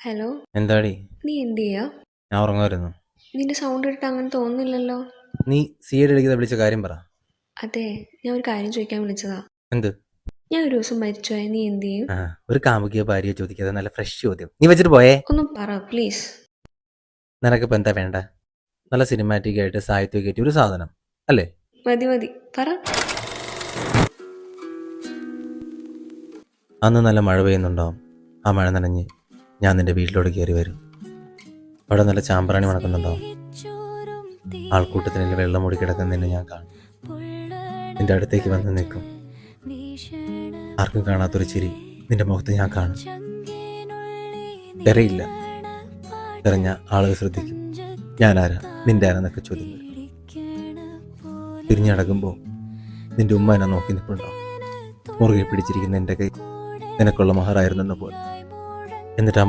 Hello. എന്താടി? നീ എന്ത് ചെയ്യാ? ഞാൻ ഉറങ്ങുമായിരുന്നു. നിന്റെ സൗണ്ട് കേട്ടിട്ട് അങ്ങനെ തോന്നുന്നില്ലല്ലോ. നീ സി ഐ വിളിക്കുന്ന വിളിച്ച കാര്യം പറ. അതെ, ഞാൻ ഒരു കാര്യം ചോദിക്കാൻ വിളിച്ചതാ. എന്ത്? ഞാൻ ഒരു ദിവസം മരിച്ചുപോയാൽ നീ എന്ത് ചെയ്യും? ആ, ഒരു കാമുകിയോ ഭാര്യയോ ചോദിക്കാതെ നല്ല ഫ്രഷ് ചോദ്യം നീ വെച്ചിട്ട് പോയേ. ഒന്ന് പറ പ്ലീസ്. നിനക്കിപ്പോൾ എന്താ വേണ്ട? നല്ല സിനിമാറ്റിക് ആയിട്ട് സാഹിത്യമൊക്കെ ആയിട്ട് ഒരു സാധനം അല്ലേ? മതി മതി, പറ. അന്ന് നല്ല മഴ പെയ്യുന്നുണ്ടാവും. ആ മഴ നനഞ്ഞ് ഞാൻ നിന്റെ വീട്ടിലോട്ട് കയറി വരും. അവിടെ നല്ല ചാമ്പ്രാണി മണക്കുന്നുണ്ടാവും. ആൾക്കൂട്ടത്തിനിൽ വെള്ളം മൂടി കിടക്കുന്നതിന് ഞാൻ കാണും. നിന്റെ അടുത്തേക്ക് വന്ന് നിൽക്കും. ആർക്കും കാണാത്തൊരു ചിരി നിന്റെ മുഖത്ത് ഞാൻ കാണും. തെരയില്ല. തെരഞ്ഞ ആളുകൾ ശ്രദ്ധിക്കും. ഞാനാരാ, നിന്റെ ആരാന്നൊക്കെ ചോദ്യം വരും. തിരിഞ്ഞടക്കുമ്പോൾ നിന്റെ ഉമ്മ എന്നെ നോക്കി നിൽപ്പുണ്ടാവും. മുറുകെ പിടിച്ചിരിക്കുന്ന എൻ്റെ കൈ നിനക്കുള്ള മഹറായിരുന്നെന്ന പോലെ. എന്നിട്ട്